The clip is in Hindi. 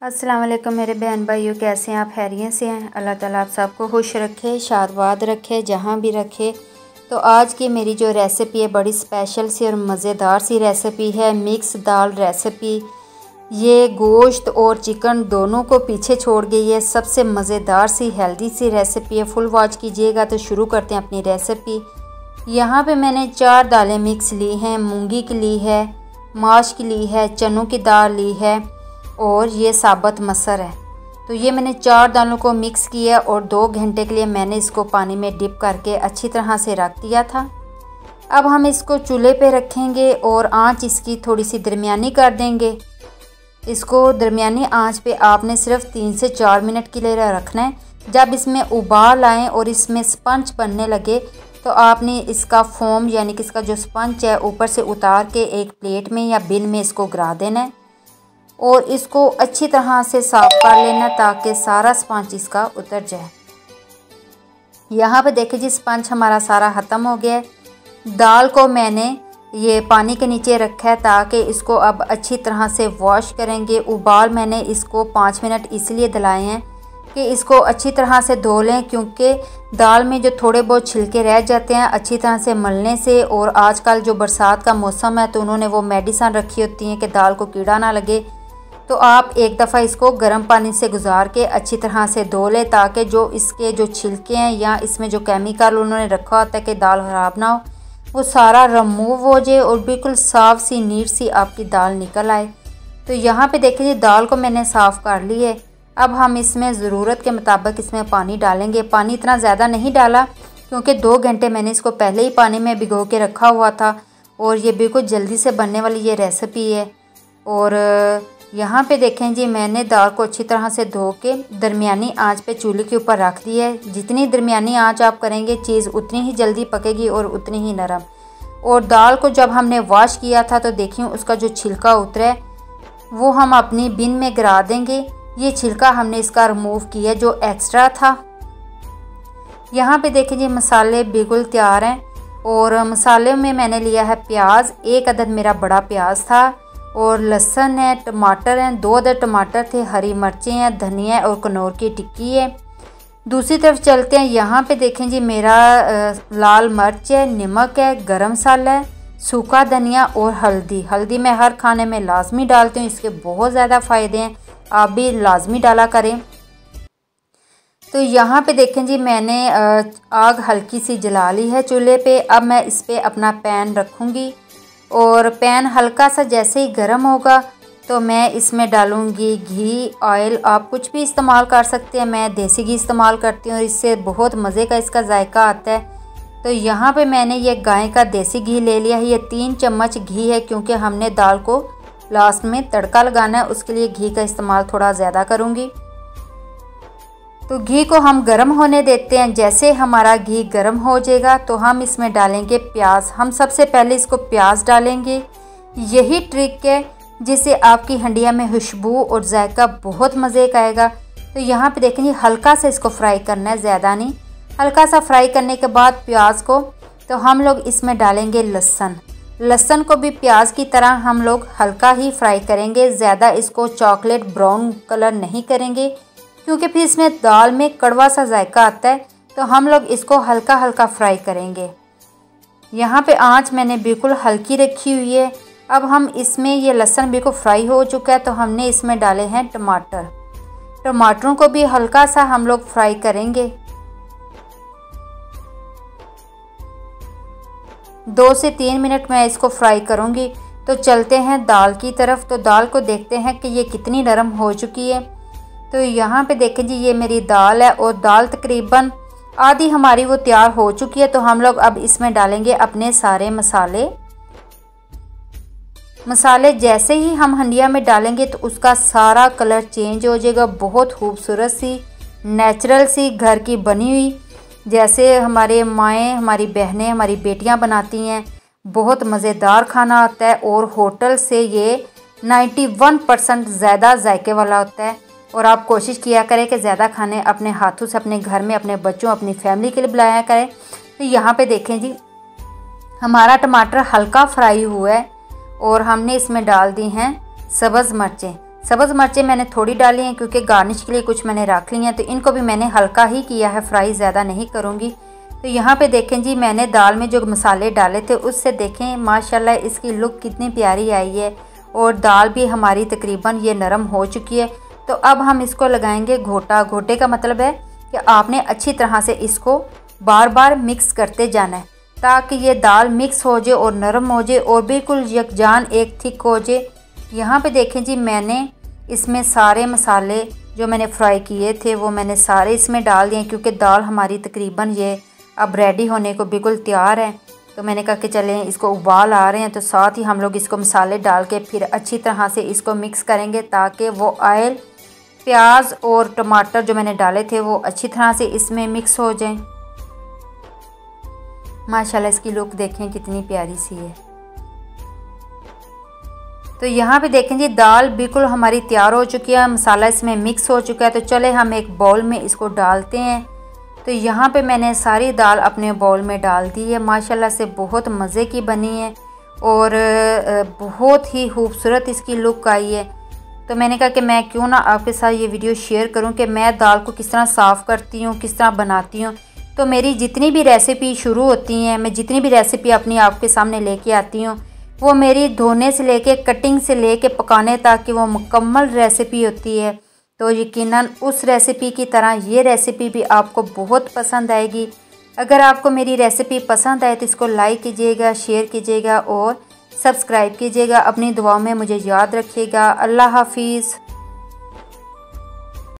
अस्सलाम वालेकुम मेरे बहन भाइयों, कैसे हैं आप? खैरियत से हैं? अल्लाह ताला आप सबको खुश रखे, शादबाद रखे, जहाँ भी रखे। तो आज की मेरी जो रेसिपी है बड़ी स्पेशल सी और मज़ेदार सी रेसिपी है, मिक्स दाल रेसिपी। ये गोश्त और चिकन दोनों को पीछे छोड़ गई है। सबसे मज़ेदार सी हेल्दी सी रेसिपी है, फुल वॉच कीजिएगा। तो शुरू करते हैं अपनी रेसिपी। यहाँ पे मैंने 4 दालें मिक्स ली हैं। मूंगी की ली है, माश की ली है, चनों की दाल ली है और ये साबुत मसर है। तो ये मैंने 4 दालों को मिक्स किया और 2 घंटे के लिए मैंने इसको पानी में डिप करके अच्छी तरह से रख दिया था। अब हम इसको चूल्हे पे रखेंगे और आंच इसकी थोड़ी सी दरमियानी कर देंगे। इसको दरमियानी आंच पे आपने सिर्फ 3 से 4 मिनट के लिए रखना है। जब इसमें उबाल आए और इसमें स्पंज बनने लगे तो आपने इसका फोम यानी कि इसका जो स्पंज है ऊपर से उतार के एक प्लेट में या बिन में इसको गिरा देना है और इसको अच्छी तरह से साफ़ कर लेना ताकि सारा स्पंज इसका उतर जाए। यहाँ पे देखिए जी, स्पंज हमारा सारा ख़त्म हो गया है। दाल को मैंने ये पानी के नीचे रखा है ताकि इसको अब अच्छी तरह से वॉश करेंगे। उबाल मैंने इसको 5 मिनट इसलिए दिलाए हैं कि इसको अच्छी तरह से धो लें, क्योंकि दाल में जो थोड़े बहुत छिलके रह जाते हैं अच्छी तरह से मलने से। और आजकल जो बरसात का मौसम है तो उन्होंने वो मेडिसिन रखी होती हैं कि दाल को कीड़ा ना लगे। तो आप एक दफ़ा इसको गर्म पानी से गुजार के अच्छी तरह से धो लें ताकि जो इसके जो छिलके हैं या इसमें जो केमिकल उन्होंने रखा होता है कि दाल ख़राब ना हो, वो सारा रिमूव हो जाए और बिल्कुल साफ़ सी नीट सी आपकी दाल निकल आए। तो यहाँ पे देखिए दाल को मैंने साफ़ कर ली है। अब हम इसमें ज़रूरत के मुताबिक इसमें पानी डालेंगे। पानी इतना ज़्यादा नहीं डाला क्योंकि 2 घंटे मैंने इसको पहले ही पानी में भिगो के रखा हुआ था और ये बिल्कुल जल्दी से बनने वाली ये रेसिपी है। और यहाँ पे देखें जी, मैंने दाल को अच्छी तरह से धो के दरमियानी आंच पे चूल्हे के ऊपर रख दी है। जितनी दरमियानी आंच आप करेंगे चीज़ उतनी ही जल्दी पकेगी और उतनी ही नरम। और दाल को जब हमने वॉश किया था तो देखिए उसका जो छिलका उतरा है वो हम अपनी बिन में गिरा देंगे। ये छिलका हमने इसका रिमूव किया जो एक्स्ट्रा था। यहाँ पे देखें जी, मसाले बिल्कुल तैयार हैं। और मसाले में मैंने लिया है प्याज, 1 अदद मेरा बड़ा प्याज था, और लहसुन है, टमाटर हैं, 2 अदद टमाटर थे, हरी मिर्चें हैं, धनिया और कनौर की टिक्की है। दूसरी तरफ चलते हैं। यहाँ पे देखें जी, मेरा लाल मिर्च है, नमक है, गरम मसाला है, सूखा धनिया और हल्दी। हल्दी मैं हर खाने में लाजमी डालती हूँ, इसके बहुत ज़्यादा फ़ायदे हैं, आप भी लाजमी डाला करें। तो यहाँ पे देखें जी, मैंने आग हल्की सी जला ली है चूल्हे पे। अब मैं इस पर अपना पैन रखूँगी और पैन हल्का सा जैसे ही गर्म होगा तो मैं इसमें डालूँगी घी, ऑयल। आप कुछ भी इस्तेमाल कर सकते हैं, मैं देसी घी इस्तेमाल करती हूँ और इससे बहुत मज़े का इसका जायका आता है। तो यहाँ पे मैंने ये गाय का देसी घी ले लिया है। ये 3 चम्मच घी है क्योंकि हमने दाल को लास्ट में तड़का लगाना है, उसके लिए घी का इस्तेमाल थोड़ा ज़्यादा करूँगी। तो घी को हम गर्म होने देते हैं। जैसे हमारा घी गर्म हो जाएगा तो हम इसमें डालेंगे प्याज। हम सबसे पहले इसको प्याज डालेंगे। यही ट्रिक है जिससे आपकी हंडिया में खुशबू और जायका बहुत मज़े का आएगा। तो यहाँ पे देखेंगे हल्का सा इसको फ्राई करना है, ज़्यादा नहीं। हल्का सा फ्राई करने के बाद प्याज को तो हम लोग इसमें डालेंगे लहसुन। लहसुन को भी प्याज की तरह हम लोग हल्का ही फ्राई करेंगे, ज़्यादा इसको चॉकलेट ब्राउन कलर नहीं करेंगे क्योंकि फिर इसमें दाल में कड़वा सा जायका आता है। तो हम लोग इसको हल्का हल्का फ्राई करेंगे। यहाँ पे आंच मैंने बिल्कुल हल्की रखी हुई है। अब हम इसमें ये लहसुन बिल्कुल फ्राई हो चुका है तो हमने इसमें डाले हैं टमाटर। टमाटरों को भी हल्का सा हम लोग फ्राई करेंगे। 2 से 3 मिनट मैं इसको फ्राई करूँगी। तो चलते हैं दाल की तरफ। तो दाल को देखते हैं कि ये कितनी नरम हो चुकी है। तो यहाँ पे देखें जी, ये मेरी दाल है और दाल तकरीबन आधी हमारी वो तैयार हो चुकी है। तो हम लोग अब इसमें डालेंगे अपने सारे मसाले। मसाले जैसे ही हम हंडिया में डालेंगे तो उसका सारा कलर चेंज हो जाएगा। बहुत खूबसूरत सी नेचुरल सी घर की बनी हुई, जैसे हमारे माएँ, हमारी बहनें, हमारी बेटियाँ बनाती हैं। बहुत मज़ेदार खाना आता है और होटल से ये 91% ज़्यादा जायके वाला होता है। और आप कोशिश किया करें कि ज़्यादा खाने अपने हाथों से अपने घर में अपने बच्चों, अपनी फैमिली के लिए बनाया करें। तो यहाँ पे देखें जी, हमारा टमाटर हल्का फ्राई हुआ है और हमने इसमें डाल दी हैं सब्ज़ मिर्चें। सब्ज़ मिर्चें मैंने थोड़ी डाली हैं क्योंकि गार्निश के लिए कुछ मैंने रख ली हैं, तो इनको भी मैंने हल्का ही किया है, फ्राई ज़्यादा नहीं करूँगी। तो यहाँ पे देखें जी, मैंने दाल में जो मसाले डाले थे उससे देखें माशाल्लाह इसकी लुक कितनी प्यारी आई है और दाल भी हमारी तकरीबन ये नरम हो चुकी है। तो अब हम इसको लगाएंगे घोटा। घोटे का मतलब है कि आपने अच्छी तरह से इसको बार बार मिक्स करते जाना है ताकि ये दाल मिक्स हो जाए और नरम हो जाए और बिल्कुल यकजान एक थिक हो जाए। यहाँ पे देखें जी, मैंने इसमें सारे मसाले जो मैंने फ्राई किए थे वो मैंने सारे इसमें डाल दिए क्योंकि दाल हमारी तकरीबन ये अब रेडी होने को बिल्कुल तैयार है। तो मैंने कहा कि चलें, इसको उबाल आ रहे हैं तो साथ ही हम लोग इसको मसाले डाल के फिर अच्छी तरह से इसको मिक्स करेंगे ताकि वो ऑयल, प्याज और टमाटर जो मैंने डाले थे वो अच्छी तरह से इसमें मिक्स हो जाएं। माशाल्लाह इसकी लुक देखें कितनी प्यारी सी है। तो यहाँ पे देखें जी, दाल बिल्कुल हमारी तैयार हो चुकी है, मसाला इसमें मिक्स हो चुका है। तो चले हम एक बाउल में इसको डालते हैं। तो यहाँ पे मैंने सारी दाल अपने बाउल में डाल दी है। माशाल्लाह से बहुत मज़े की बनी है और बहुत ही खूबसूरत इसकी लुक आई है। तो मैंने कहा कि मैं क्यों ना आपके साथ ये वीडियो शेयर करूं कि मैं दाल को किस तरह साफ़ करती हूँ, किस तरह बनाती हूँ। तो मेरी जितनी भी रेसिपी शुरू होती हैं, मैं जितनी भी रेसिपी अपनी आपके सामने लेके आती हूँ, वो मेरी धोने से लेके, कटिंग से लेके, पकाने तक की वो मुकम्मल रेसिपी होती है। तो यकीनन उस रेसिपी की तरह ये रेसिपी भी आपको बहुत पसंद आएगी। अगर आपको मेरी रेसिपी पसंद आए तो इसको लाइक कीजिएगा, शेयर कीजिएगा और सब्सक्राइब कीजिएगा। अपनी दुआओं में मुझे याद रखिएगा। अल्लाह हाफिज़।